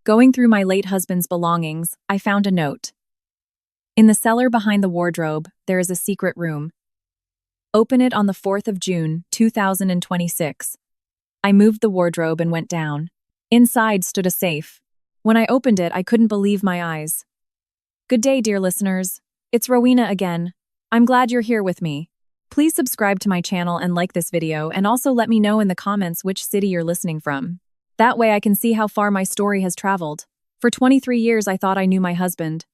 Going through my late husband's belongings, I found a note. In the cellar behind the wardrobe, there is a secret room. Open it on the 4th of June, 2026. I moved the wardrobe and went down. Inside stood a safe. When I opened it, I couldn't believe my eyes. Good day, dear listeners. It's Rowena again. I'm glad you're here with me. Please subscribe to my channel and like this video, and also let me know in the comments which city you're listening from. That way I can see how far my story has traveled. For 23 years I thought I knew my husband.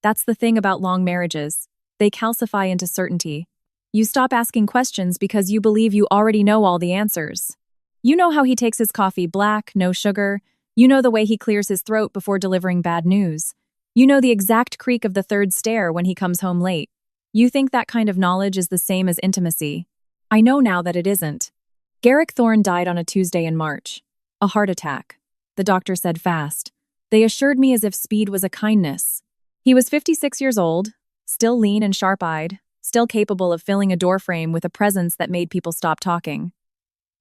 That's the thing about long marriages. They calcify into certainty. You stop asking questions because you believe you already know all the answers. You know how he takes his coffee black, no sugar. You know the way he clears his throat before delivering bad news. You know the exact creak of the third stair when he comes home late. You think that kind of knowledge is the same as intimacy. I know now that it isn't. Garrick Thorne died on a Tuesday in March. A heart attack. The doctor said fast. They assured me as if speed was a kindness. He was 56 years old, still lean and sharp-eyed, still capable of filling a doorframe with a presence that made people stop talking.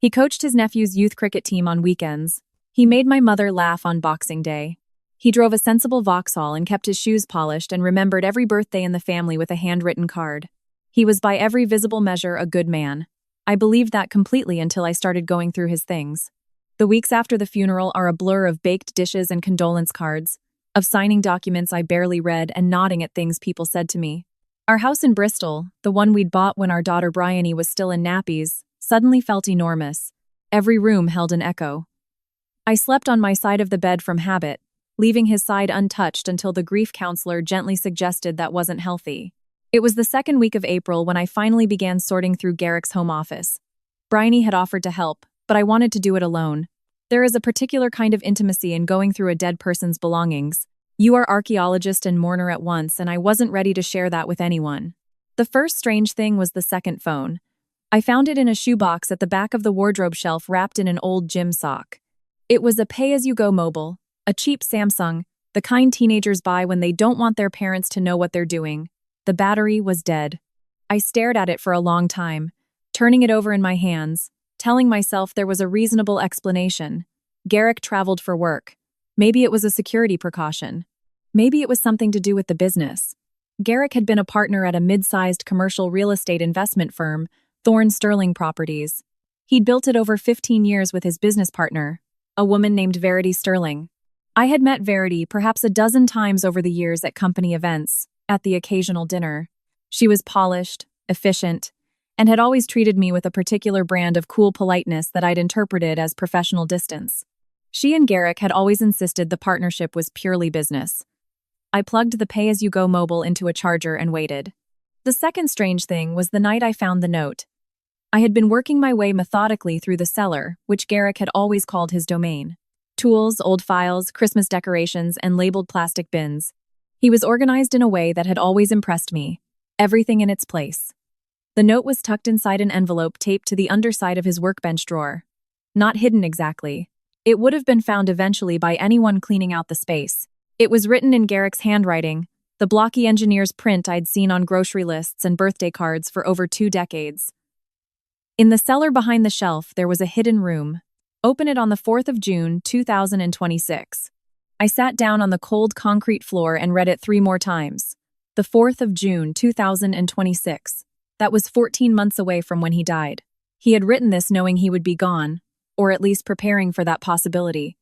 He coached his nephew's youth cricket team on weekends. He made my mother laugh on Boxing Day. He drove a sensible Vauxhall and kept his shoes polished and remembered every birthday in the family with a handwritten card. He was by every visible measure a good man. I believed that completely until I started going through his things. The weeks after the funeral are a blur of baked dishes and condolence cards, of signing documents I barely read and nodding at things people said to me. Our house in Bristol, the one we'd bought when our daughter Bryony was still in nappies, suddenly felt enormous. Every room held an echo. I slept on my side of the bed from habit, leaving his side untouched until the grief counselor gently suggested that wasn't healthy. It was the second week of April when I finally began sorting through Garrick's home office. Bryony had offered to help, but I wanted to do it alone. There is a particular kind of intimacy in going through a dead person's belongings. You are archaeologist and mourner at once, and I wasn't ready to share that with anyone. The first strange thing was the second phone. I found it in a shoebox at the back of the wardrobe shelf wrapped in an old gym sock. It was a pay-as-you-go mobile, a cheap Samsung, the kind teenagers buy when they don't want their parents to know what they're doing. The battery was dead. I stared at it for a long time, turning it over in my hands, telling myself there was a reasonable explanation. Garrick traveled for work. Maybe it was a security precaution. Maybe it was something to do with the business. Garrick had been a partner at a mid-sized commercial real estate investment firm, Thorne Sterling Properties. He'd built it over 15 years with his business partner, a woman named Verity Sterling. I had met Verity perhaps a dozen times over the years at company events, at the occasional dinner. She was polished, efficient, and had always treated me with a particular brand of cool politeness that I'd interpreted as professional distance. She and Garrick had always insisted the partnership was purely business. I plugged the pay-as-you-go mobile into a charger and waited. The second strange thing was the night I found the note. I had been working my way methodically through the cellar, which Garrick had always called his domain. Tools, old files, Christmas decorations, and labeled plastic bins. He was organized in a way that had always impressed me. Everything in its place. The note was tucked inside an envelope taped to the underside of his workbench drawer. Not hidden exactly. It would have been found eventually by anyone cleaning out the space. It was written in Garrick's handwriting, the blocky engineer's print I'd seen on grocery lists and birthday cards for over 2 decades. In the cellar behind the shelf, there was a hidden room. Open it on the 4th of June, 2026. I sat down on the cold concrete floor and read it 3 more times. The 4th of June, 2026. That was 14 months away from when he died. He had written this knowing he would be gone, or at least preparing for that possibility.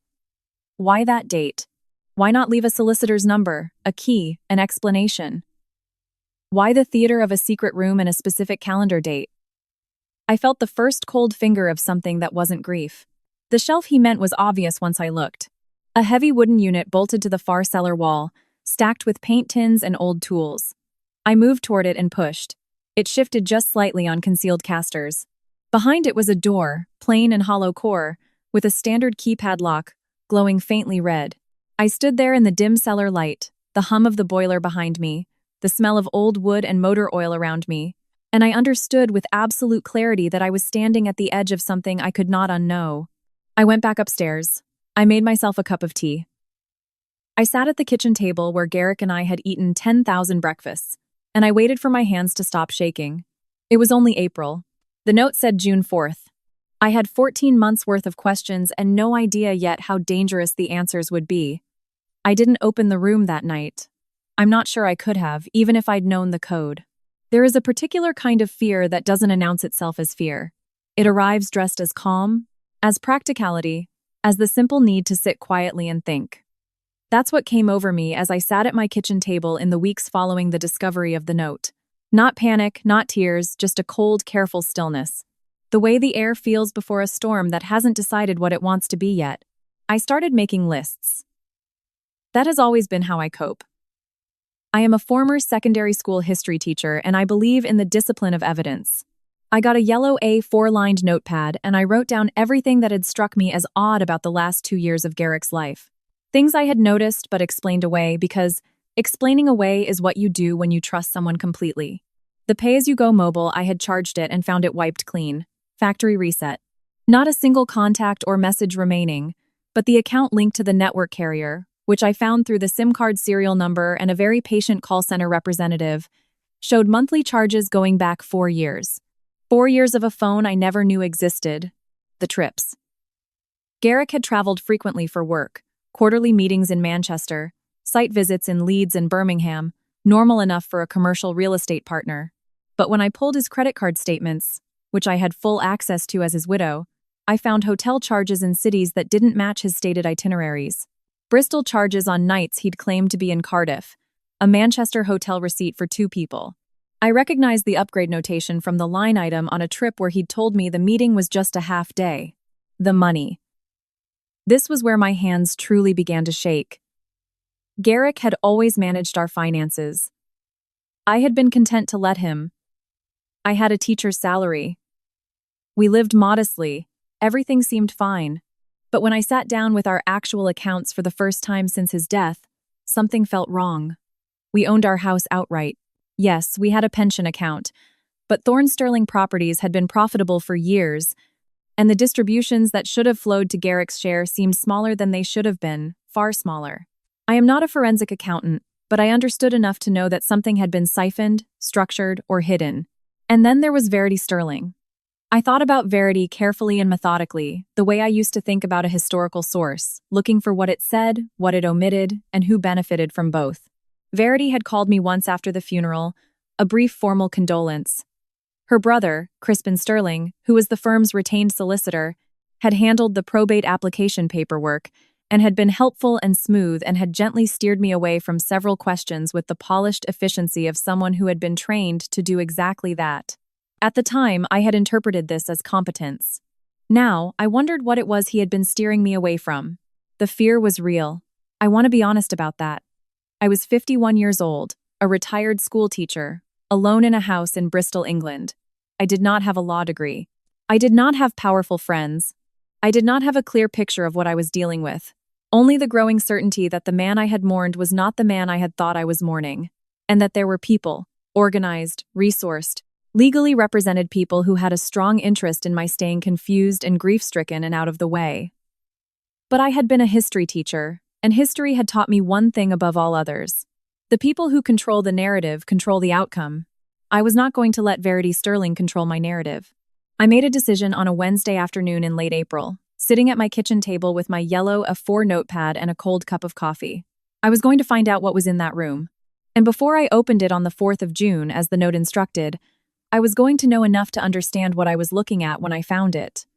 Why that date? Why not leave a solicitor's number, a key, an explanation? Why the theater of a secret room and a specific calendar date? I felt the first cold finger of something that wasn't grief. The shelf he meant was obvious once I looked. A heavy wooden unit bolted to the far cellar wall, stacked with paint tins and old tools. I moved toward it and pushed. It shifted just slightly on concealed casters. Behind it was a door, plain and hollow core, with a standard keypad lock, glowing faintly red. I stood there in the dim cellar light, the hum of the boiler behind me, the smell of old wood and motor oil around me, and I understood with absolute clarity that I was standing at the edge of something I could not unknow. I went back upstairs. I made myself a cup of tea. I sat at the kitchen table where Garrick and I had eaten 10,000 breakfasts, and I waited for my hands to stop shaking. It was only April. The note said June 4th. I had 14 months' worth of questions and no idea yet how dangerous the answers would be. I didn't open the room that night. I'm not sure I could have, even if I'd known the code. There is a particular kind of fear that doesn't announce itself as fear. It arrives dressed as calm, as practicality, as the simple need to sit quietly and think. That's what came over me as I sat at my kitchen table in the weeks following the discovery of the note. Not panic, not tears, just a cold, careful stillness. The way the air feels before a storm that hasn't decided what it wants to be yet. I started making lists. That has always been how I cope. I am a former secondary school history teacher, and I believe in the discipline of evidence. I got a yellow A4-lined notepad, and I wrote down everything that had struck me as odd about the last 2 years of Garrick's life. Things I had noticed but explained away, because explaining away is what you do when you trust someone completely. The pay-as-you-go mobile, I had charged it and found it wiped clean. Factory reset. Not a single contact or message remaining, but the account linked to the network carrier, which I found through the SIM card serial number and a very patient call center representative, showed monthly charges going back 4 years. 4 years of a phone I never knew existed. The trips. Garrick had traveled frequently for work, quarterly meetings in Manchester, site visits in Leeds and Birmingham, normal enough for a commercial real estate partner. But when I pulled his credit card statements, which I had full access to as his widow, I found hotel charges in cities that didn't match his stated itineraries. Bristol charges on nights he'd claimed to be in Cardiff, a Manchester hotel receipt for 2 people. I recognized the upgrade notation from the line item on a trip where he'd told me the meeting was just a half day. The money. This was where my hands truly began to shake. Garrick had always managed our finances. I had been content to let him. I had a teacher's salary. We lived modestly. Everything seemed fine. But when I sat down with our actual accounts for the first time since his death, something felt wrong. We owned our house outright. Yes, we had a pension account, but Thorne Sterling Properties had been profitable for years, and the distributions that should have flowed to Garrick's share seemed smaller than they should have been, far smaller. I am not a forensic accountant, but I understood enough to know that something had been siphoned, structured, or hidden. And then there was Verity Sterling. I thought about Verity carefully and methodically, the way I used to think about a historical source, looking for what it said, what it omitted, and who benefited from both. Verity had called me once after the funeral, a brief formal condolence. Her brother, Crispin Sterling, who was the firm's retained solicitor, had handled the probate application paperwork and had been helpful and smooth and had gently steered me away from several questions with the polished efficiency of someone who had been trained to do exactly that. At the time, I had interpreted this as competence. Now, I wondered what it was he had been steering me away from. The fear was real. I want to be honest about that. I was 51 years old, a retired school teacher, alone in a house in Bristol, England. I did not have a law degree. I did not have powerful friends. I did not have a clear picture of what I was dealing with. Only the growing certainty that the man I had mourned was not the man I had thought I was mourning, and that there were people, organized, resourced, legally represented people who had a strong interest in my staying confused and grief-stricken and out of the way. But I had been a history teacher, and history had taught me one thing above all others. The people who control the narrative control the outcome. I was not going to let Verity Sterling control my narrative. I made a decision on a Wednesday afternoon in late April, sitting at my kitchen table with my yellow A4 notepad and a cold cup of coffee. I was going to find out what was in that room. And before I opened it on the 4th of June, as the note instructed, I was going to know enough to understand what I was looking at when I found it.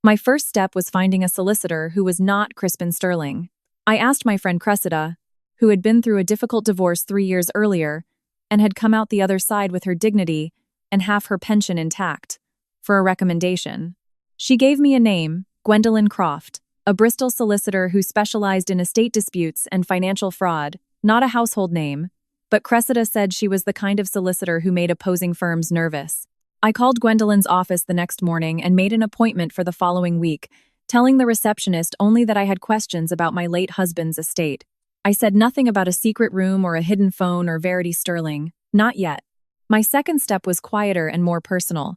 My first step was finding a solicitor who was not Crispin Sterling. I asked my friend Cressida, who had been through a difficult divorce 3 years earlier and had come out the other side with her dignity and half her pension intact, for a recommendation. She gave me a name, Gwendolyn Croft, a Bristol solicitor who specialized in estate disputes and financial fraud, not a household name, but Cressida said she was the kind of solicitor who made opposing firms nervous. I called Gwendolyn's office the next morning and made an appointment for the following week, telling the receptionist only that I had questions about my late husband's estate. I said nothing about a secret room or a hidden phone or Verity Sterling. Not yet. My second step was quieter and more personal.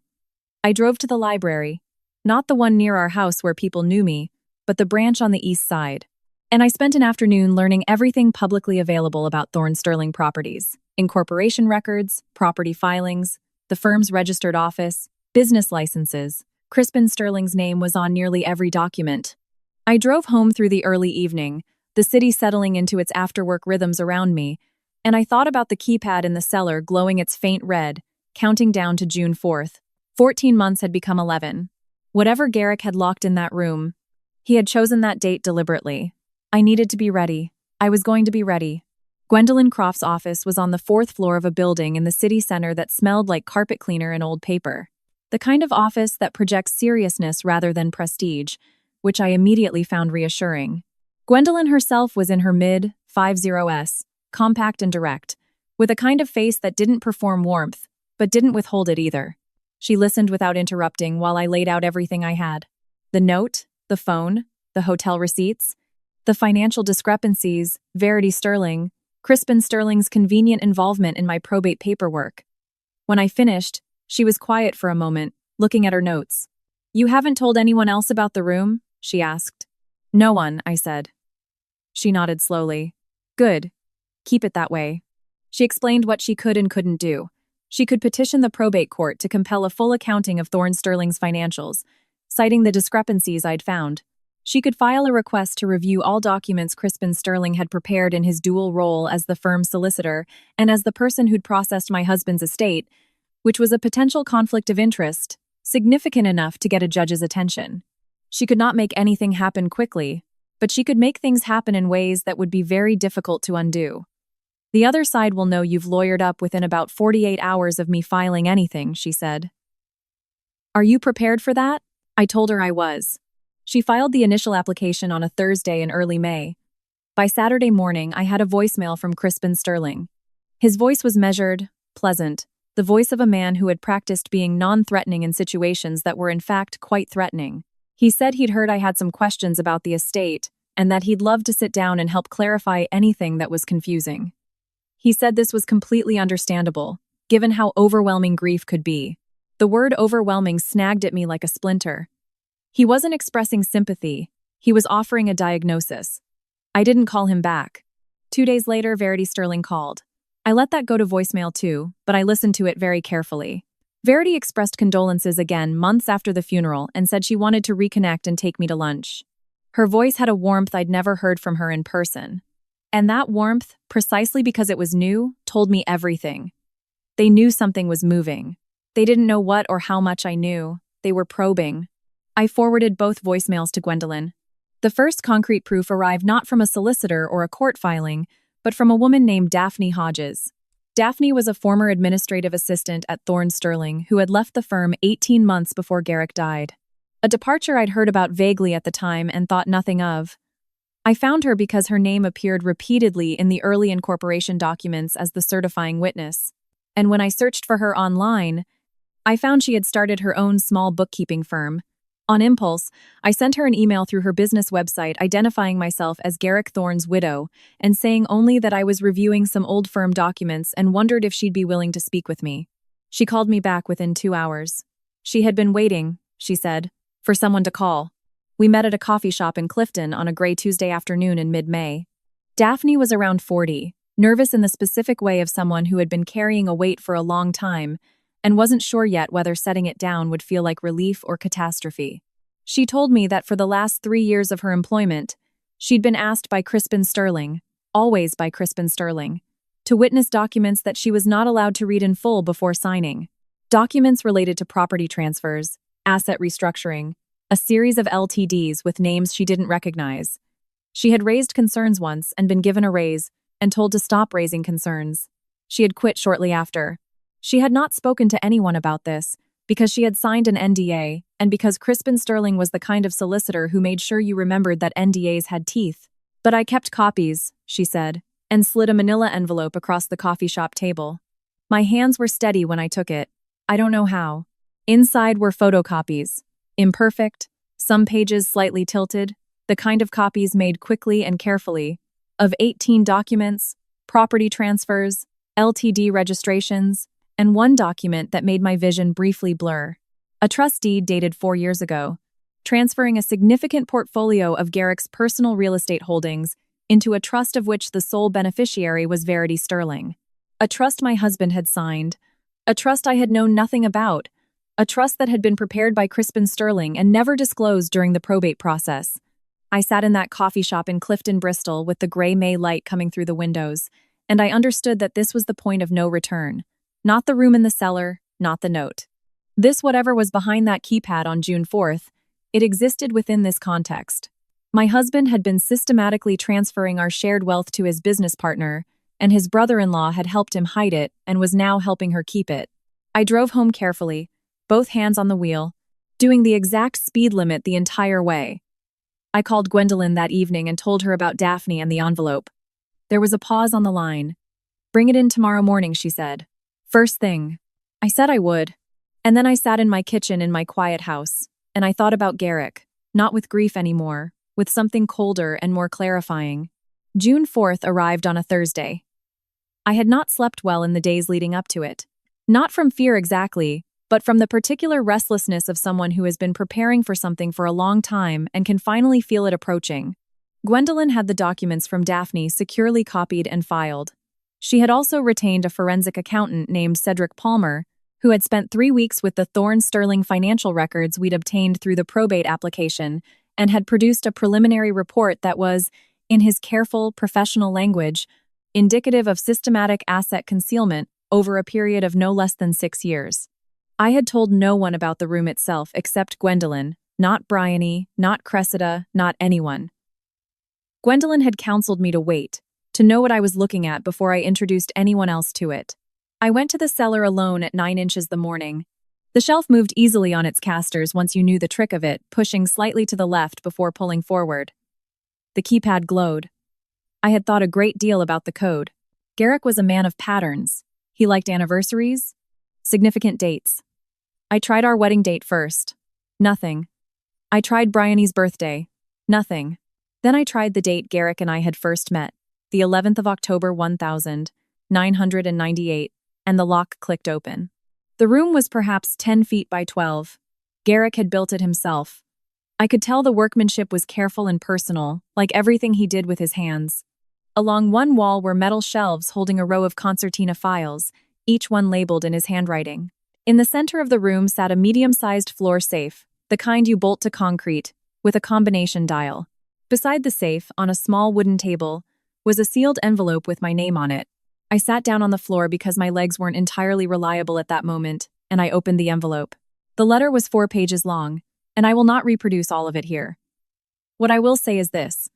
I drove to the library, not the one near our house where people knew me, but the branch on the east side. And I spent an afternoon learning everything publicly available about Thorne Sterling Properties: incorporation records, property filings, the firm's registered office, business licenses. Crispin Sterling's name was on nearly every document. I drove home through the early evening, the city settling into its after-work rhythms around me, and I thought about the keypad in the cellar glowing its faint red, counting down to June 4th. 14 months had become 11. Whatever Garrick had locked in that room, he had chosen that date deliberately. I needed to be ready. I was going to be ready. Gwendolyn Croft's office was on the 4th floor of a building in the city center that smelled like carpet cleaner and old paper. The kind of office that projects seriousness rather than prestige, which I immediately found reassuring. Gwendolyn herself was in her mid-50s, compact and direct, with a kind of face that didn't perform warmth, but didn't withhold it either. She listened without interrupting while I laid out everything I had. The note, the phone, the hotel receipts, the financial discrepancies, Verity Sterling, Crispin Sterling's convenient involvement in my probate paperwork. When I finished, she was quiet for a moment, looking at her notes. "You haven't told anyone else about the room?" she asked. "No one," I said. She nodded slowly. "Good. Keep it that way." She explained what she could and couldn't do. She could petition the probate court to compel a full accounting of Thorne Sterling's financials, citing the discrepancies I'd found. She could file a request to review all documents Crispin Sterling had prepared in his dual role as the firm's solicitor and as the person who'd processed my husband's estate, which was a potential conflict of interest, significant enough to get a judge's attention. She could not make anything happen quickly, but she could make things happen in ways that would be very difficult to undo. "The other side will know you've lawyered up within about 48 hours of me filing anything," she said. "Are you prepared for that?" I told her I was. She filed the initial application on a Thursday in early May. By Saturday morning, I had a voicemail from Crispin Sterling. His voice was measured, pleasant, the voice of a man who had practiced being non-threatening in situations that were in fact quite threatening. He said he'd heard I had some questions about the estate, and that he'd love to sit down and help clarify anything that was confusing. He said this was completely understandable, given how overwhelming grief could be. The word overwhelming snagged at me like a splinter. He wasn't expressing sympathy, he was offering a diagnosis. I didn't call him back. 2 days later, Verity Sterling called. I let that go to voicemail too, but I listened to it very carefully. Verity expressed condolences again months after the funeral and said she wanted to reconnect and take me to lunch. Her voice had a warmth I'd never heard from her in person. And that warmth, precisely because it was new, told me everything. They knew something was moving. They didn't know what or how much I knew. They were probing. I forwarded both voicemails to Gwendolyn. The first concrete proof arrived not from a solicitor or a court filing, but from a woman named Daphne Hodges. Daphne was a former administrative assistant at Thorne Sterling who had left the firm 18 months before Garrick died. A departure I'd heard about vaguely at the time and thought nothing of. I found her because her name appeared repeatedly in the early incorporation documents as the certifying witness. And when I searched for her online, I found she had started her own small bookkeeping firm. On impulse, I sent her an email through her business website identifying myself as Garrick Thorne's widow and saying only that I was reviewing some old firm documents and wondered if she'd be willing to speak with me. She called me back within 2 hours. She had been waiting, she said, for someone to call. We met at a coffee shop in Clifton on a gray Tuesday afternoon in mid-May. Daphne was around 40, nervous in the specific way of someone who had been carrying a weight for a long time and wasn't sure yet whether setting it down would feel like relief or catastrophe. She told me that for the last 3 years of her employment, she'd been asked by Crispin Sterling, always by Crispin Sterling, to witness documents that she was not allowed to read in full before signing. Documents related to property transfers, asset restructuring, a series of LTDs with names she didn't recognize. She had raised concerns once and been given a raise and told to stop raising concerns. She had quit shortly after. She had not spoken to anyone about this because she had signed an NDA and because Crispin Sterling was the kind of solicitor who made sure you remembered that NDAs had teeth. "But I kept copies," she said, and slid a manila envelope across the coffee shop table. My hands were steady when I took it. I don't know how. Inside were photocopies. Imperfect, some pages slightly tilted, the kind of copies made quickly and carefully, of 18 documents, property transfers, LTD registrations, and one document that made my vision briefly blur. A trust deed dated 4 years ago, transferring a significant portfolio of Garrick's personal real estate holdings into a trust of which the sole beneficiary was Verity Sterling. A trust my husband had signed, a trust I had known nothing about, a trust that had been prepared by Crispin Sterling and never disclosed during the probate process. I sat in that coffee shop in Clifton, Bristol, with the gray May light coming through the windows, and I understood that this was the point of no return. Not the room in the cellar, not the note. This whatever was behind that keypad on June 4th, it existed within this context. My husband had been systematically transferring our shared wealth to his business partner, and his brother-in-law had helped him hide it and was now helping her keep it. I drove home carefully, both hands on the wheel, doing the exact speed limit the entire way. I called Gwendolyn that evening and told her about Daphne and the envelope. There was a pause on the line. "Bring it in tomorrow morning," she said. "First thing." I said I would. And then I sat in my kitchen in my quiet house, and I thought about Garrick, not with grief anymore, with something colder and more clarifying. June 4th arrived on a Thursday. I had not slept well in the days leading up to it. Not from fear exactly, but from the particular restlessness of someone who has been preparing for something for a long time and can finally feel it approaching. Gwendolyn had the documents from Daphne securely copied and filed. She had also retained a forensic accountant named Cedric Palmer, who had spent 3 weeks with the Thorne Sterling financial records we'd obtained through the probate application and had produced a preliminary report that was, in his careful, professional language, indicative of systematic asset concealment over a period of no less than 6 years. I had told no one about the room itself except Gwendolyn, not Bryony, not Cressida, not anyone. Gwendolyn had counseled me to wait, to know what I was looking at before I introduced anyone else to it. I went to the cellar alone at 9 inches the morning. The shelf moved easily on its casters once you knew the trick of it, pushing slightly to the left before pulling forward. The keypad glowed. I had thought a great deal about the code. Garrick was a man of patterns. He liked anniversaries, significant dates. I tried our wedding date first. Nothing. I tried Bryony's birthday. Nothing. Then I tried the date Garrick and I had first met, the 11th of October 1998, and the lock clicked open. The room was perhaps 10 feet by 12. Garrick had built it himself. I could tell the workmanship was careful and personal, like everything he did with his hands. Along one wall were metal shelves holding a row of concertina files, each one labeled in his handwriting. In the center of the room sat a medium-sized floor safe, the kind you bolt to concrete, with a combination dial. Beside the safe, on a small wooden table, was a sealed envelope with my name on it. I sat down on the floor because my legs weren't entirely reliable at that moment, and I opened the envelope. The letter was 4 pages long, and I will not reproduce all of it here. What I will say is this.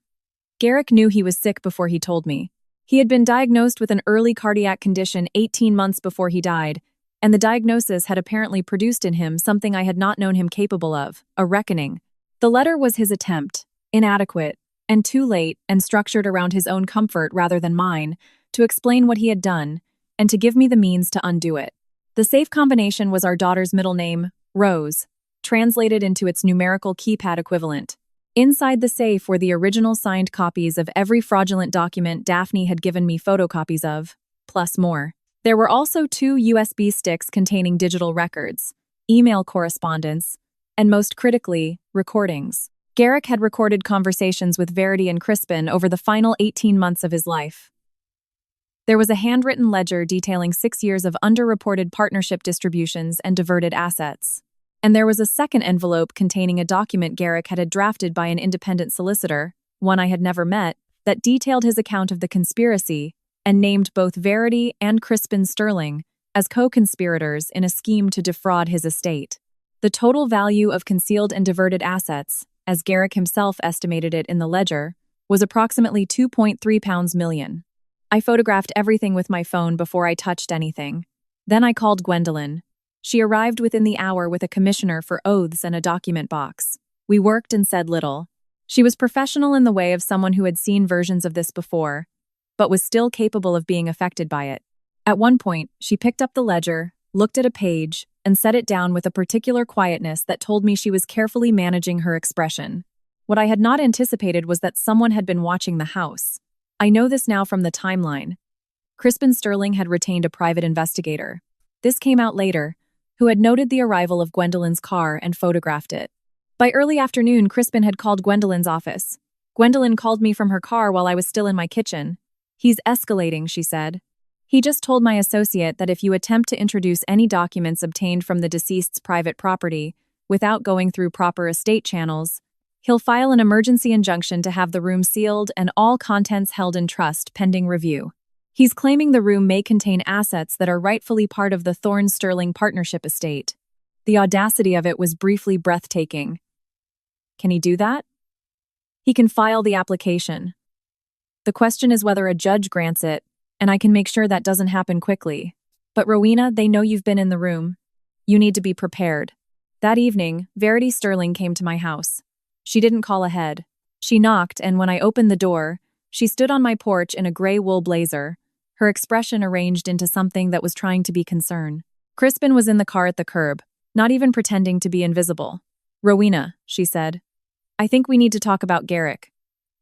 Garrick knew he was sick before he told me. He had been diagnosed with an early cardiac condition 18 months before he died, and the diagnosis had apparently produced in him something I had not known him capable of, a reckoning. The letter was his attempt, inadequate, and too late, and structured around his own comfort rather than mine, to explain what he had done, and to give me the means to undo it. The safe combination was our daughter's middle name, Rose, translated into its numerical keypad equivalent. Inside the safe were the original signed copies of every fraudulent document Daphne had given me photocopies of, plus more. There were also 2 USB sticks containing digital records, email correspondence, and most critically, recordings. Garrick had recorded conversations with Verity and Crispin over the final 18 months of his life. There was a handwritten ledger detailing 6 years of underreported partnership distributions and diverted assets. And there was a second envelope containing a document Garrick had drafted by an independent solicitor, one I had never met, that detailed his account of the conspiracy and named both Verity and Crispin Sterling as co-conspirators in a scheme to defraud his estate. The total value of concealed and diverted assets, as Garrick himself estimated it in the ledger, was approximately £2.3 million. I photographed everything with my phone before I touched anything. Then I called Gwendolyn. She arrived within the hour with a commissioner for oaths and a document box. We worked and said little. She was professional in the way of someone who had seen versions of this before, but was still capable of being affected by it. At one point, she picked up the ledger, looked at a page, and set it down with a particular quietness that told me she was carefully managing her expression. What I had not anticipated was that someone had been watching the house. I know this now from the timeline. Crispin Sterling had retained a private investigator. This came out later, who had noted the arrival of Gwendolyn's car and photographed it. By early afternoon, Crispin had called Gwendolyn's office. Gwendolyn called me from her car while I was still in my kitchen. "He's escalating," she said. "He just told my associate that if you attempt to introduce any documents obtained from the deceased's private property without going through proper estate channels, He'll file an emergency injunction to have the room sealed and all contents held in trust pending review. He's claiming the room may contain assets that are rightfully part of the Thorne-Sterling partnership estate. The audacity of it was briefly breathtaking. Can he do that? He can file the application. The question is whether a judge grants it, and I can make sure that doesn't happen quickly. But Rowena, they know you've been in the room. You need to be prepared. That evening, Verity Sterling came to my house. She didn't call ahead. She knocked, and when I opened the door, she stood on my porch in a gray wool blazer, her expression arranged into something that was trying to be concern. Crispin was in the car at the curb, not even pretending to be invisible. "Rowena," she said, "I think we need to talk about Garrick.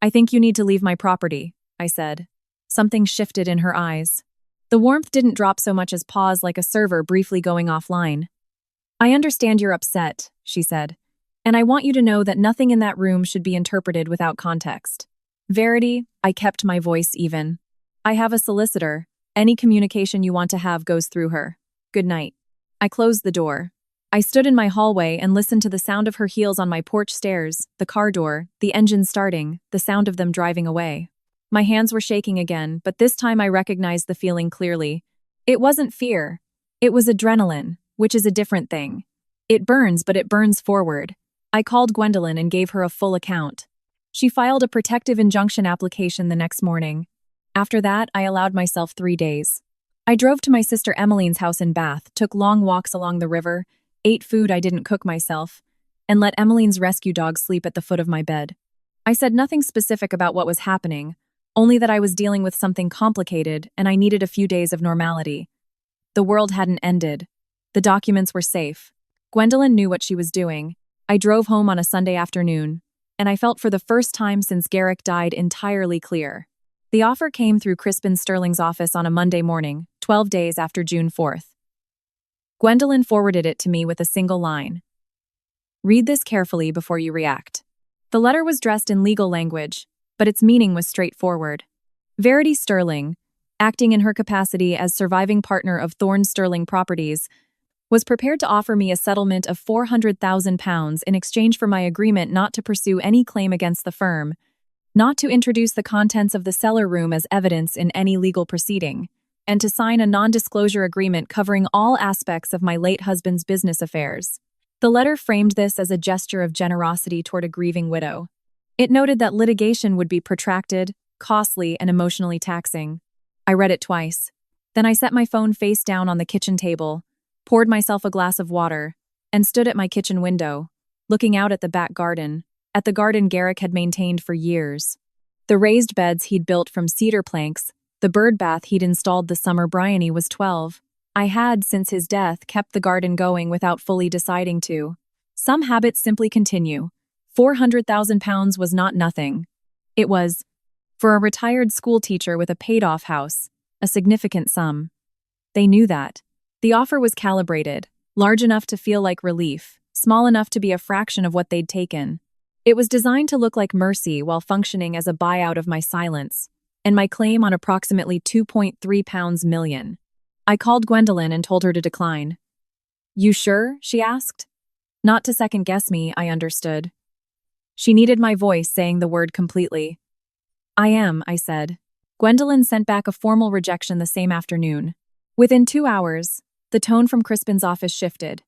I think you need to leave my property," I said. Something shifted in her eyes. The warmth didn't drop so much as pause like a server briefly going offline. "I understand you're upset," she said, "and I want you to know that nothing in that room should be interpreted without context." "Verity," I kept my voice even. "I have a solicitor. Any communication you want to have goes through her. Good night." I closed the door. I stood in my hallway and listened to the sound of her heels on my porch stairs, the car door, the engine starting, the sound of them driving away. My hands were shaking again, but this time I recognized the feeling clearly. It wasn't fear. It was adrenaline, which is a different thing. It burns, but it burns forward. I called Gwendolyn and gave her a full account. She filed a protective injunction application the next morning. After that, I allowed myself 3 days. I drove to my sister Emmeline's house in Bath, took long walks along the river, ate food I didn't cook myself, and let Emmeline's rescue dog sleep at the foot of my bed. I said nothing specific about what was happening, only that I was dealing with something complicated and I needed a few days of normality. The world hadn't ended. The documents were safe. Gwendolyn knew what she was doing. I drove home on a Sunday afternoon, and I felt for the first time since Garrick died entirely clear. The offer came through Crispin Sterling's office on a Monday morning, 12 days after June 4th. Gwendolyn forwarded it to me with a single line. "Read this carefully before you react." The letter was dressed in legal language, but its meaning was straightforward. Verity Sterling, acting in her capacity as surviving partner of Thorne-Sterling Properties, was prepared to offer me a settlement of £400,000 in exchange for my agreement not to pursue any claim against the firm, not to introduce the contents of the cellar room as evidence in any legal proceeding, and to sign a non-disclosure agreement covering all aspects of my late husband's business affairs. The letter framed this as a gesture of generosity toward a grieving widow. It noted that litigation would be protracted, costly, and emotionally taxing. I read it twice. Then I set my phone face down on the kitchen table, poured myself a glass of water, and stood at my kitchen window, looking out at the back garden, at the garden Garrick had maintained for years. The raised beds he'd built from cedar planks, the bird bath he'd installed the summer Bryony was 12. I had, since his death, kept the garden going without fully deciding to. Some habits simply continue. £400,000 was not nothing. It was, for a retired schoolteacher with a paid-off house, a significant sum. They knew that. The offer was calibrated, large enough to feel like relief, small enough to be a fraction of what they'd taken. It was designed to look like mercy while functioning as a buyout of my silence, and my claim on approximately £2.3 million. I called Gwendolyn and told her to decline. "You sure?" she asked. Not to second-guess me, I understood. She needed my voice saying the word completely. "I am," I said. Gwendolyn sent back a formal rejection the same afternoon. Within 2 hours, the tone from Crispin's office shifted.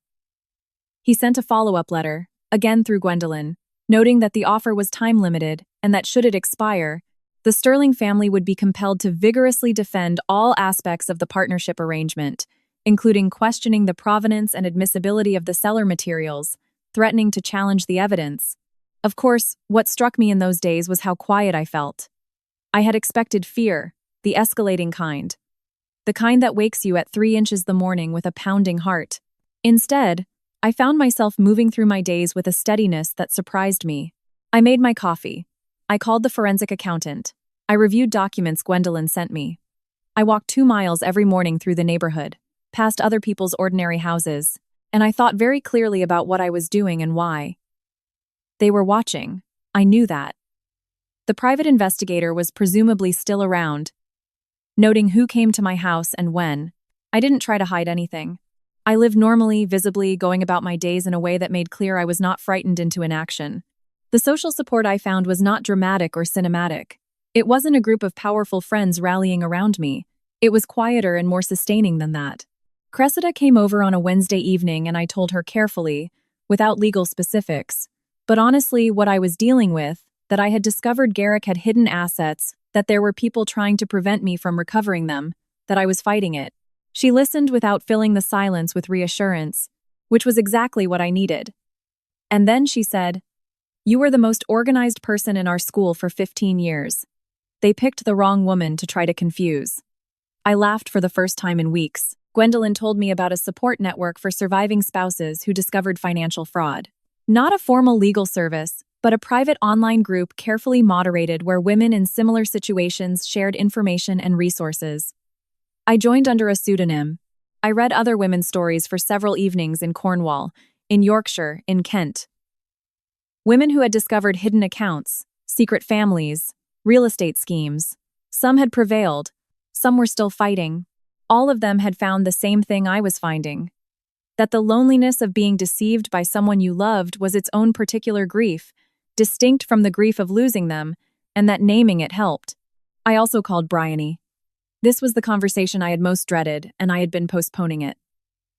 He sent a follow-up letter, again through Gwendolyn, noting that the offer was time-limited and that should it expire, the Sterling family would be compelled to vigorously defend all aspects of the partnership arrangement, including questioning the provenance and admissibility of the cellar materials, threatening to challenge the evidence. Of course, what struck me in those days was how quiet I felt. I had expected fear, the escalating kind. The kind that wakes you at 3 inches the morning with a pounding heart. Instead, I found myself moving through my days with a steadiness that surprised me. I made my coffee. I called the forensic accountant. I reviewed documents Gwendolyn sent me. I walked 2 miles every morning through the neighborhood, past other people's ordinary houses, and I thought very clearly about what I was doing and why. They were watching. I knew that. The private investigator was presumably still around, noting who came to my house and when. I didn't try to hide anything. I lived normally, visibly, going about my days in a way that made clear I was not frightened into inaction. The social support I found was not dramatic or cinematic. It wasn't a group of powerful friends rallying around me. It was quieter and more sustaining than that. Cressida came over on a Wednesday evening and I told her carefully, without legal specifics, but honestly what I was dealing with, that I had discovered Garrick had hidden assets, that there were people trying to prevent me from recovering them, that I was fighting it. She listened without filling the silence with reassurance, which was exactly what I needed. And then she said, "You were the most organized person in our school for 15 years. They picked the wrong woman to try to confuse." I laughed for the first time in weeks. Gwendolyn told me about a support network for surviving spouses who discovered financial fraud. Not a formal legal service, but a private online group carefully moderated where women in similar situations shared information and resources. I joined under a pseudonym. I read other women's stories for several evenings in Cornwall, in Yorkshire, in Kent. Women who had discovered hidden accounts, secret families, real estate schemes. Some had prevailed, some were still fighting. All of them had found the same thing I was finding. That the loneliness of being deceived by someone you loved was its own particular grief, distinct from the grief of losing them, and that naming it helped. I also called Bryony. This was the conversation I had most dreaded, and I had been postponing it.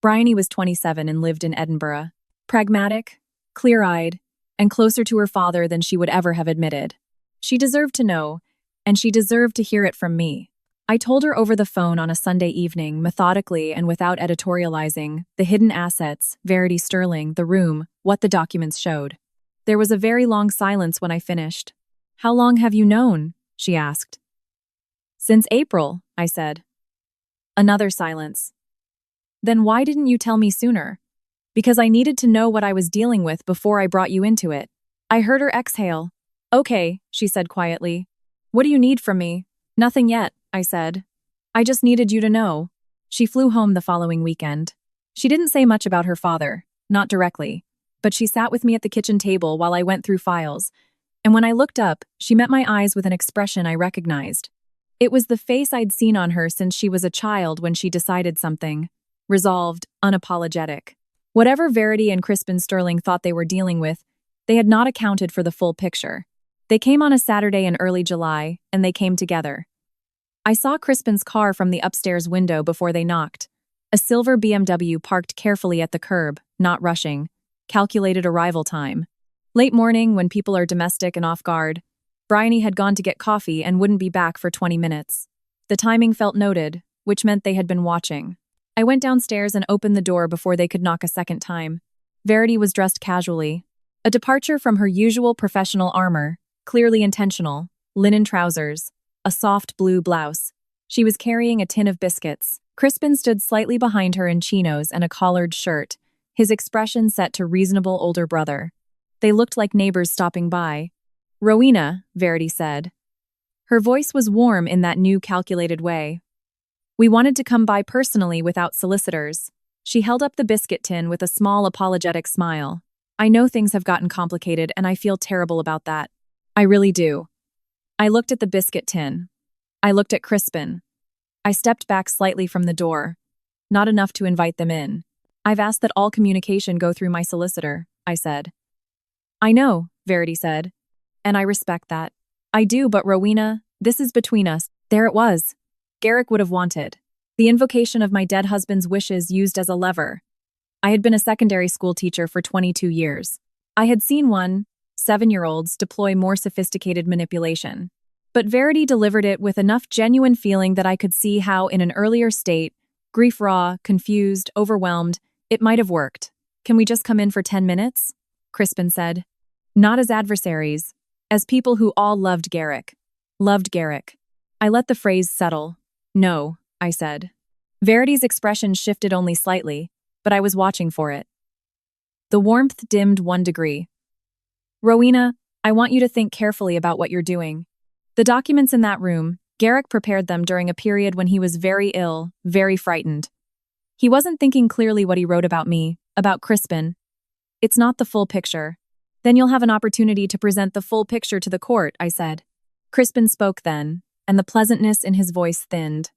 Bryony was 27 and lived in Edinburgh. Pragmatic, clear-eyed, and closer to her father than she would ever have admitted. She deserved to know, and she deserved to hear it from me. I told her over the phone on a Sunday evening, methodically and without editorializing, the hidden assets, Verity Sterling, the room, what the documents showed. There was a very long silence when I finished. "How long have you known?" she asked. "Since April," I said. Another silence. "Then why didn't you tell me sooner?" "Because I needed to know what I was dealing with before I brought you into it." I heard her exhale. "Okay," she said quietly. "What do you need from me?" "Nothing yet," I said. "I just needed you to know." She flew home the following weekend. She didn't say much about her father, not directly, but she sat with me at the kitchen table while I went through files, and when I looked up, she met my eyes with an expression I recognized. It was the face I'd seen on her since she was a child when she decided something. Resolved, unapologetic. Whatever Verity and Crispin Sterling thought they were dealing with, they had not accounted for the full picture. They came on a Saturday in early July, and they came together. I saw Crispin's car from the upstairs window before they knocked. A silver BMW parked carefully at the curb, not rushing. Calculated arrival time. Late morning, when people are domestic and off guard. Bryony had gone to get coffee and wouldn't be back for 20 minutes. The timing felt noted, which meant they had been watching. I went downstairs and opened the door before they could knock a second time. Verity was dressed casually. A departure from her usual professional armor, clearly intentional, linen trousers, a soft blue blouse. She was carrying a tin of biscuits. Crispin stood slightly behind her in chinos and a collared shirt, his expression set to reasonable older brother. They looked like neighbors stopping by. "Rowena," Verity said. Her voice was warm in that new calculated way. "We wanted to come by personally without solicitors." She held up the biscuit tin with a small apologetic smile. "I know things have gotten complicated and I feel terrible about that. I really do." I looked at the biscuit tin. I looked at Crispin. I stepped back slightly from the door. Not enough to invite them in. "I've asked that all communication go through my solicitor," I said. "I know," Verity said. "And I respect that." "I do, but Rowena, this is between us." There it was. Garrick would have wanted. The invocation of my dead husband's wishes used as a lever. I had been a secondary school teacher for 22 years. I had seen 7-year-olds deploy more sophisticated manipulation. But Verity delivered it with enough genuine feeling that I could see how, in an earlier state, grief-raw, confused, overwhelmed, it might have worked. "Can we just come in for 10 minutes? Crispin said. "Not as adversaries, as people who all loved Garrick." Loved Garrick. I let the phrase settle. "No," I said. Verity's expression shifted only slightly, but I was watching for it. The warmth dimmed 1 degree. "Rowena, I want you to think carefully about what you're doing. The documents in that room, Garrick prepared them during a period when he was very ill, very frightened. He wasn't thinking clearly what he wrote about me, about Crispin. It's not the full picture. Then you'll have an opportunity to present the full picture to the court," I said. Crispin spoke then, and the pleasantness in his voice thinned.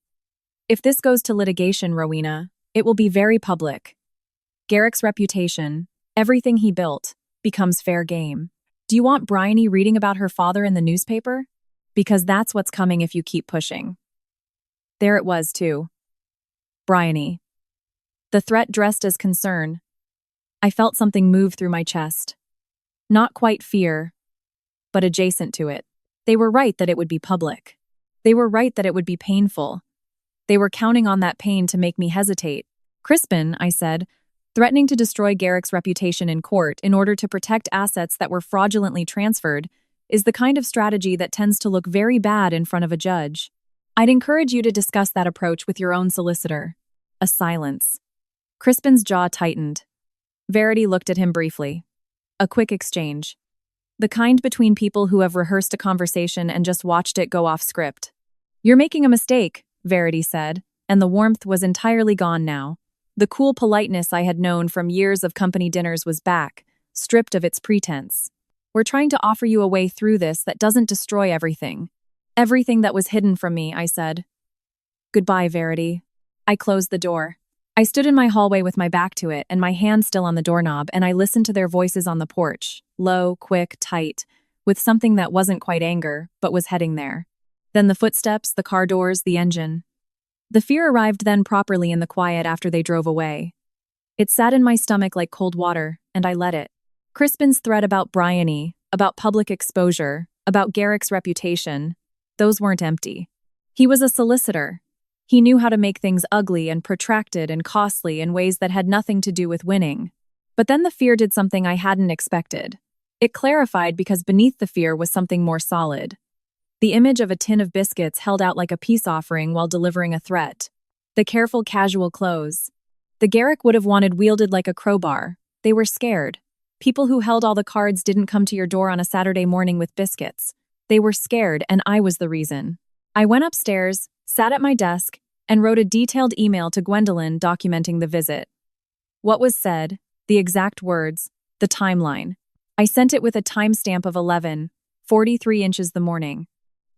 "If this goes to litigation, Rowena, it will be very public. Garrick's reputation, everything he built, becomes fair game. Do you want Bryony reading about her father in the newspaper? Because that's what's coming if you keep pushing. There it was, too. Bryony. The threat dressed as concern. I felt something move through my chest. Not quite fear, but adjacent to it. They were right that it would be public. They were right that it would be painful. They were counting on that pain to make me hesitate. Crispin, I said, threatening to destroy Garrick's reputation in court in order to protect assets that were fraudulently transferred, is the kind of strategy that tends to look very bad in front of a judge. I'd encourage you to discuss that approach with your own solicitor. A silence. Crispin's jaw tightened. Verity looked at him briefly. A quick exchange. The kind between people who have rehearsed a conversation and just watched it go off script. "You're making a mistake," Verity said, and the warmth was entirely gone now. The cool politeness I had known from years of company dinners was back, stripped of its pretense. "We're trying to offer you a way through this that doesn't destroy everything. Everything that was hidden from me," I said. "Goodbye, Verity." I closed the door. I stood in my hallway with my back to it and my hand still on the doorknob, and I listened to their voices on the porch, low, quick, tight, with something that wasn't quite anger, but was heading there. Then the footsteps, the car doors, the engine. The fear arrived then properly in the quiet after they drove away. It sat in my stomach like cold water, and I let it. Crispin's threat about Bryony, about public exposure, about Garrick's reputation, those weren't empty. He was a solicitor. He knew how to make things ugly and protracted and costly in ways that had nothing to do with winning. But then the fear did something I hadn't expected. It clarified because beneath the fear was something more solid. The image of a tin of biscuits held out like a peace offering while delivering a threat. The careful, casual clothes. The Garrick would have wanted wielded like a crowbar. They were scared. People who held all the cards didn't come to your door on a Saturday morning with biscuits. They were scared, and I was the reason. I went upstairs, sat at my desk, and wrote a detailed email to Gwendolyn documenting the visit. What was said, the exact words, the timeline. I sent it with a timestamp of 11:43 inches the morning.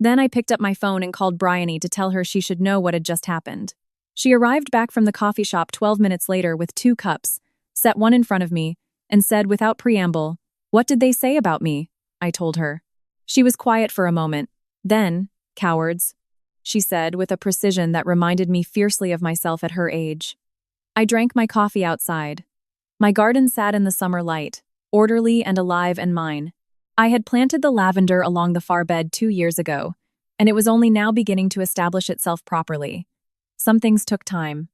Then I picked up my phone and called Bryony to tell her she should know what had just happened. She arrived back from the coffee shop 12 minutes later with 2 cups, set one in front of me, and said without preamble, "What did they say about me?" I told her. She was quiet for a moment. Then, "Cowards," she said with a precision that reminded me fiercely of myself at her age. I drank my coffee outside. My garden sat in the summer light, orderly and alive and mine. I had planted the lavender along the far bed 2 years ago, and it was only now beginning to establish itself properly. Some things took time.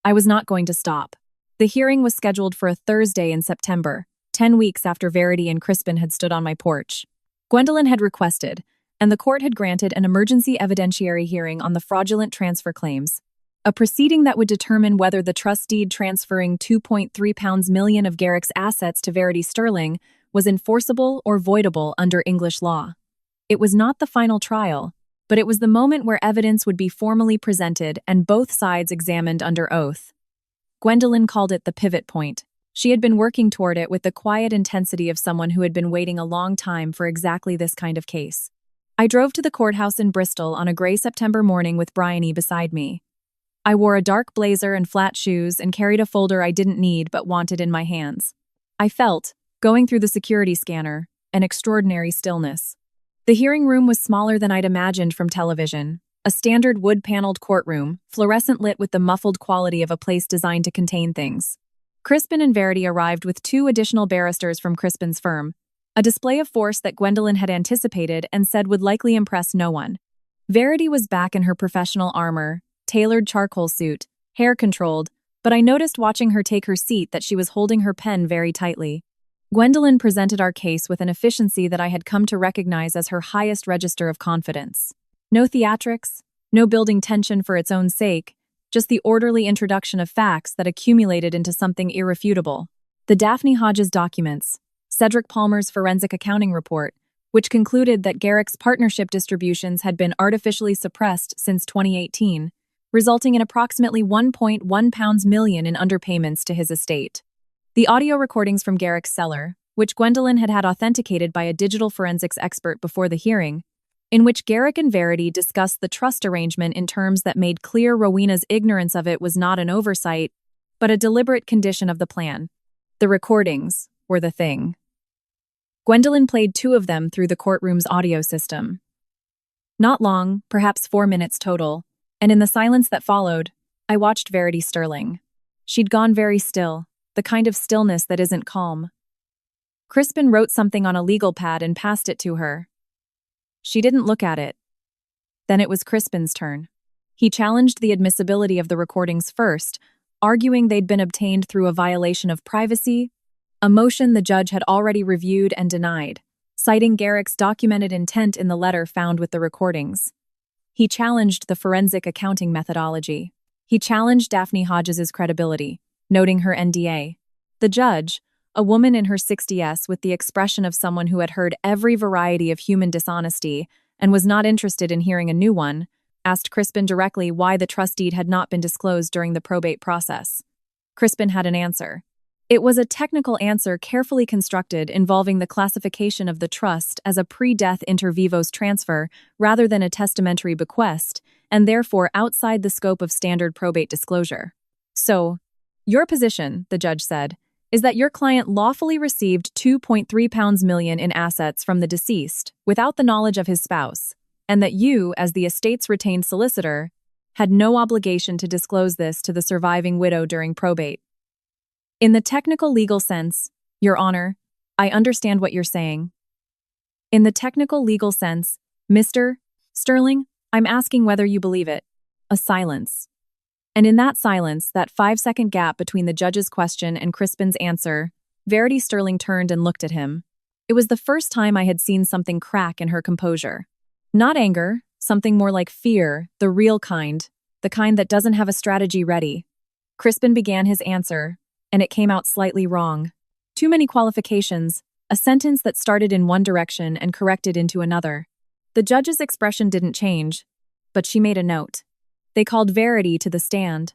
I was not going to stop. The hearing was scheduled for a Thursday in September, 10 weeks after Verity and Crispin had stood on my porch. Gwendolyn had requested, and the court had granted an emergency evidentiary hearing on the fraudulent transfer claims, a proceeding that would determine whether the trust deed transferring £2.3 million of Garrick's assets to Verity Sterling was enforceable or voidable under English law. It was not the final trial, but it was the moment where evidence would be formally presented and both sides examined under oath. Gwendolyn called it the pivot point. She had been working toward it with the quiet intensity of someone who had been waiting a long time for exactly this kind of case. I drove to the courthouse in Bristol on a gray September morning with Bryony beside me. I wore a dark blazer and flat shoes and carried a folder I didn't need but wanted in my hands. I felt, going through the security scanner, an extraordinary stillness. The hearing room was smaller than I'd imagined from television, a standard wood-paneled courtroom, fluorescent lit with the muffled quality of a place designed to contain things. Crispin and Verity arrived with 2 additional barristers from Crispin's firm, a display of force that Gwendolyn had anticipated and said would likely impress no one. Verity was back in her professional armor, tailored charcoal suit, hair controlled, but I noticed watching her take her seat that she was holding her pen very tightly. Gwendolyn presented our case with an efficiency that I had come to recognize as her highest register of confidence. No theatrics, no building tension for its own sake, just the orderly introduction of facts that accumulated into something irrefutable. The Daphne Hodges documents, Cedric Palmer's forensic accounting report, which concluded that Garrick's partnership distributions had been artificially suppressed since 2018, resulting in approximately £1.1 million in underpayments to his estate. The audio recordings from Garrick's cellar, which Gwendolyn had authenticated by a digital forensics expert before the hearing, in which Garrick and Verity discussed the trust arrangement in terms that made clear Rowena's ignorance of it was not an oversight, but a deliberate condition of the plan. The recordings were the thing. Gwendolyn played two of them through the courtroom's audio system. Not long, perhaps 4 minutes total, and in the silence that followed, I watched Verity Sterling. She'd gone very still, the kind of stillness that isn't calm. Crispin wrote something on a legal pad and passed it to her. She didn't look at it. Then it was Crispin's turn. He challenged the admissibility of the recordings first, arguing they'd been obtained through a violation of privacy, a motion the judge had already reviewed and denied, citing Garrick's documented intent in the letter found with the recordings. He challenged the forensic accounting methodology. He challenged Daphne Hodges' credibility, noting her NDA. The judge, a woman in her 60s with the expression of someone who had heard every variety of human dishonesty and was not interested in hearing a new one, asked Crispin directly why the trust deed had not been disclosed during the probate process. Crispin had an answer. It was a technical answer carefully constructed involving the classification of the trust as a pre-death inter vivos transfer rather than a testamentary bequest, and therefore outside the scope of standard probate disclosure. So, your position, the judge said, is that your client lawfully received £2.3 million in assets from the deceased without the knowledge of his spouse, and that you, as the estate's retained solicitor, had no obligation to disclose this to the surviving widow during probate. In the technical legal sense, Your Honor, I understand what you're saying. In the technical legal sense, Mr. Sterling, I'm asking whether you believe it. A silence. And in that silence, that 5-second gap between the judge's question and Crispin's answer, Verity Sterling turned and looked at him. It was the first time I had seen something crack in her composure. Not anger, something more like fear, the real kind, the kind that doesn't have a strategy ready. Crispin began his answer, and it came out slightly wrong. Too many qualifications, a sentence that started in one direction and corrected into another. The judge's expression didn't change, but she made a note. They called Verity to the stand.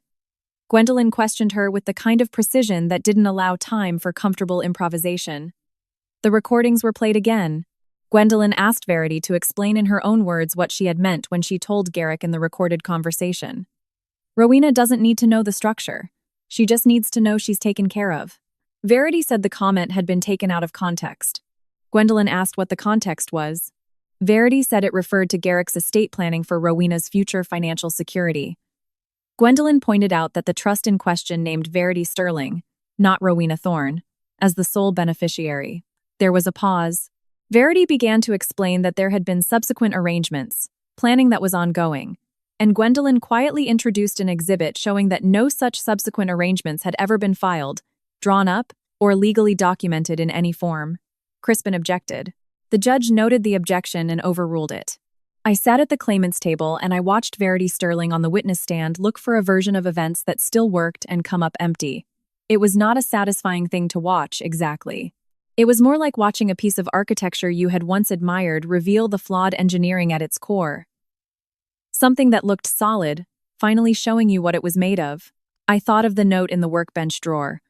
Gwendolyn questioned her with the kind of precision that didn't allow time for comfortable improvisation. The recordings were played again. Gwendolyn asked Verity to explain in her own words what she had meant when she told Garrick in the recorded conversation. Rowena doesn't need to know the structure. She just needs to know she's taken care of. Verity said the comment had been taken out of context. Gwendolyn asked what the context was. Verity said it referred to Garrick's estate planning for Rowena's future financial security. Gwendolyn pointed out that the trust in question named Verity Sterling, not Rowena Thorne, as the sole beneficiary. There was a pause. Verity began to explain that there had been subsequent arrangements, planning that was ongoing, and Gwendolyn quietly introduced an exhibit showing that no such subsequent arrangements had ever been filed, drawn up, or legally documented in any form. Crispin objected. The judge noted the objection and overruled it. I sat at the claimant's table and I watched Verity Sterling on the witness stand look for a version of events that still worked and come up empty. It was not a satisfying thing to watch, exactly. It was more like watching a piece of architecture you had once admired reveal the flawed engineering at its core. Something that looked solid, finally showing you what it was made of. I thought of the note in the workbench drawer.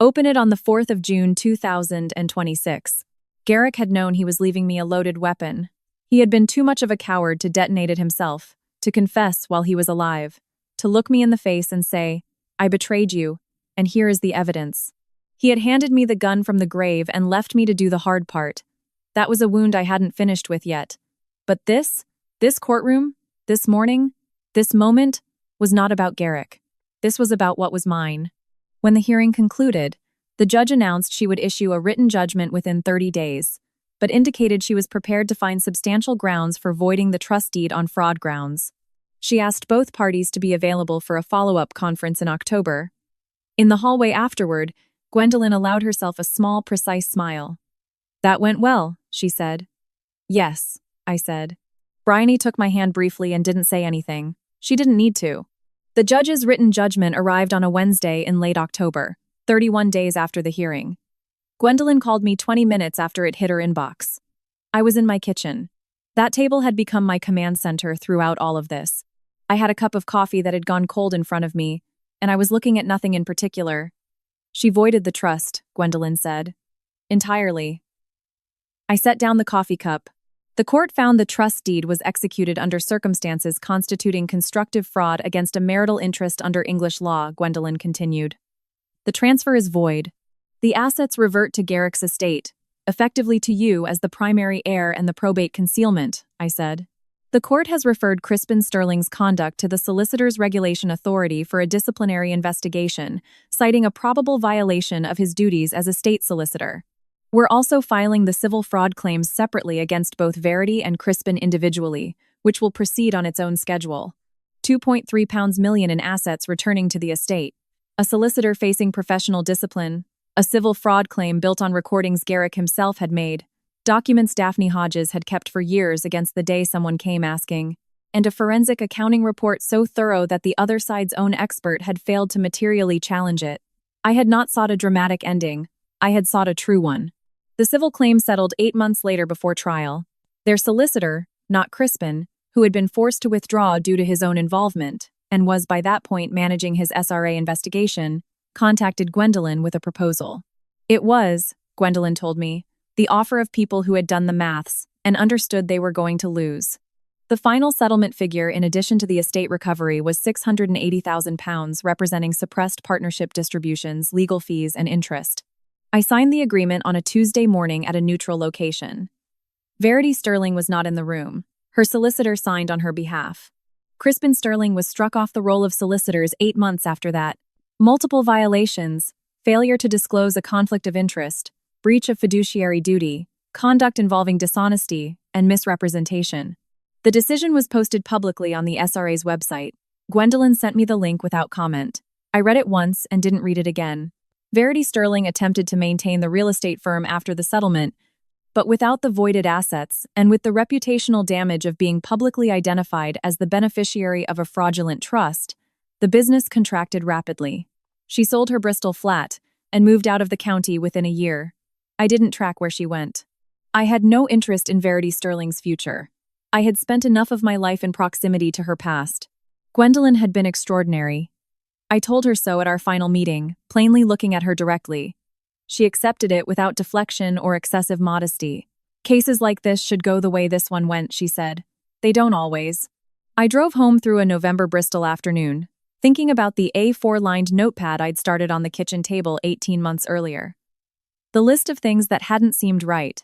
Open it on the 4th of June 2026. Garrick had known he was leaving me a loaded weapon. He had been too much of a coward to detonate it himself, to confess while he was alive, to look me in the face and say, I betrayed you, and here is the evidence. He had handed me the gun from the grave and left me to do the hard part. That was a wound I hadn't finished with yet. But this courtroom, this morning, this moment, was not about Garrick. This was about what was mine. When the hearing concluded, the judge announced she would issue a written judgment within 30 days, but indicated she was prepared to find substantial grounds for voiding the trust deed on fraud grounds. She asked both parties to be available for a follow-up conference in October. In the hallway afterward, Gwendolyn allowed herself a small, precise smile. That went well, she said. Yes, I said. Bryony took my hand briefly and didn't say anything. She didn't need to. The judge's written judgment arrived on a Wednesday in late October, 31 days after the hearing. Gwendolyn called me 20 minutes after it hit her inbox. I was in my kitchen. That table had become my command center throughout all of this. I had a cup of coffee that had gone cold in front of me, and I was looking at nothing in particular. She voided the trust, Gwendolyn said. Entirely. I set down the coffee cup. The court found the trust deed was executed under circumstances constituting constructive fraud against a marital interest under English law, Gwendolyn continued. The transfer is void. The assets revert to Garrick's estate, effectively to you as the primary heir and the probate concealment, I said. The court has referred Crispin Sterling's conduct to the Solicitors Regulation Authority for a disciplinary investigation, citing a probable violation of his duties as a state solicitor. We're also filing the civil fraud claims separately against both Verity and Crispin individually, which will proceed on its own schedule. £2.3 million in assets returning to the estate. A solicitor facing professional discipline. A civil fraud claim built on recordings Garrick himself had made. Documents Daphne Hodges had kept for years against the day someone came asking, and a forensic accounting report so thorough that the other side's own expert had failed to materially challenge it. I had not sought a dramatic ending. I had sought a true one. The civil claim settled 8 months later before trial. Their solicitor, not Crispin, who had been forced to withdraw due to his own involvement, and was by that point managing his SRA investigation, contacted Gwendolyn with a proposal. It was, Gwendolyn told me, the offer of people who had done the maths and understood they were going to lose. The final settlement figure in addition to the estate recovery was £680,000 representing suppressed partnership distributions, legal fees, and interest. I signed the agreement on a Tuesday morning at a neutral location. Verity Sterling was not in the room. Her solicitor signed on her behalf. Crispin Sterling was struck off the roll of solicitors 8 months after that. Multiple violations, failure to disclose a conflict of interest, breach of fiduciary duty, conduct involving dishonesty, and misrepresentation. The decision was posted publicly on the SRA's website. Gwendolyn sent me the link without comment. I read it once and didn't read it again. Verity Sterling attempted to maintain the real estate firm after the settlement, but without the voided assets and with the reputational damage of being publicly identified as the beneficiary of a fraudulent trust, the business contracted rapidly. She sold her Bristol flat and moved out of the county within a year. I didn't track where she went. I had no interest in Verity Sterling's future. I had spent enough of my life in proximity to her past. Gwendolyn had been extraordinary. I told her so at our final meeting, plainly looking at her directly. She accepted it without deflection or excessive modesty. Cases like this should go the way this one went, she said. They don't always. I drove home through a November Bristol afternoon, thinking about the A4-lined notepad I'd started on the kitchen table 18 months earlier. The list of things that hadn't seemed right.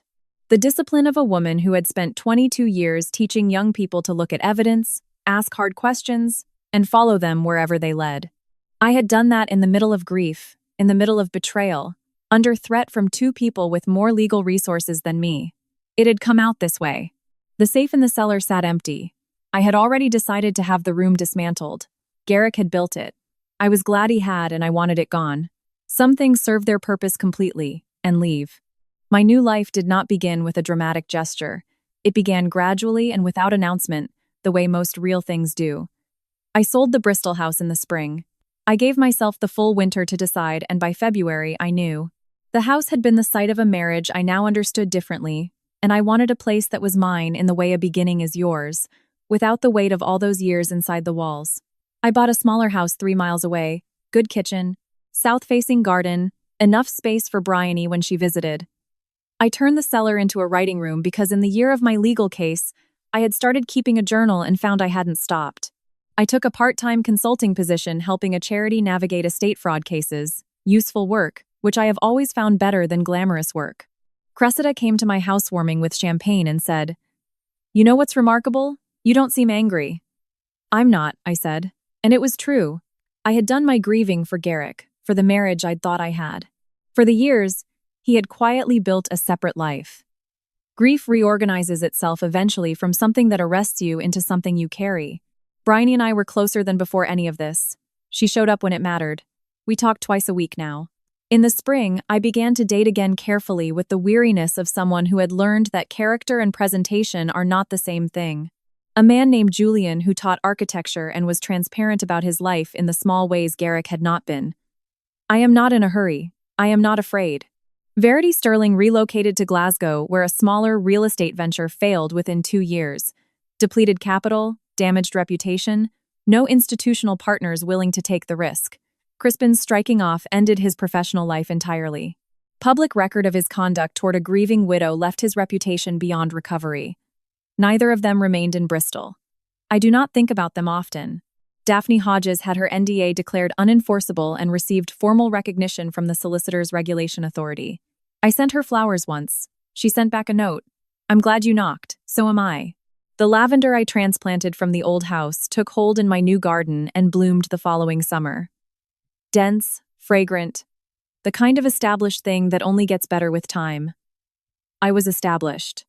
The discipline of a woman who had spent 22 years teaching young people to look at evidence, ask hard questions, and follow them wherever they led. I had done that in the middle of grief, in the middle of betrayal, under threat from 2 people with more legal resources than me. It had come out this way. The safe in the cellar sat empty. I had already decided to have the room dismantled. Garrick had built it. I was glad he had, and I wanted it gone. Some things serve their purpose completely and leave. My new life did not begin with a dramatic gesture. It began gradually and without announcement, the way most real things do. I sold the Bristol house in the spring. I gave myself the full winter to decide, and by February I knew. The house had been the site of a marriage I now understood differently, and I wanted a place that was mine in the way a beginning is yours, without the weight of all those years inside the walls. I bought a smaller house 3 miles away, good kitchen, south-facing garden, enough space for Bryony when she visited. I turned the cellar into a writing room because in the year of my legal case, I had started keeping a journal and found I hadn't stopped. I took a part-time consulting position helping a charity navigate estate fraud cases, useful work, which I have always found better than glamorous work. Cressida came to my housewarming with champagne and said, "You know what's remarkable? You don't seem angry." "I'm not," I said. And it was true. I had done my grieving for Garrick, for the marriage I'd thought I had. For the years, he had quietly built a separate life. Grief reorganizes itself eventually from something that arrests you into something you carry. Bryony and I were closer than before any of this. She showed up when it mattered. We talked twice a week now. In the spring, I began to date again carefully with the weariness of someone who had learned that character and presentation are not the same thing. A man named Julian who taught architecture and was transparent about his life in the small ways Garrick had not been. I am not in a hurry. I am not afraid. Verity Sterling relocated to Glasgow, where a smaller real estate venture failed within 2 years. Depleted capital, damaged reputation, no institutional partners willing to take the risk. Crispin's striking off ended his professional life entirely. Public record of his conduct toward a grieving widow left his reputation beyond recovery. Neither of them remained in Bristol. I do not think about them often. Daphne Hodges had her NDA declared unenforceable and received formal recognition from the Solicitors Regulation Authority. I sent her flowers once, She sent back a note. I'm glad you knocked, so am I. The lavender I transplanted from the old house took hold in my new garden and bloomed the following summer. Dense, fragrant, the kind of established thing that only gets better with time. I was established.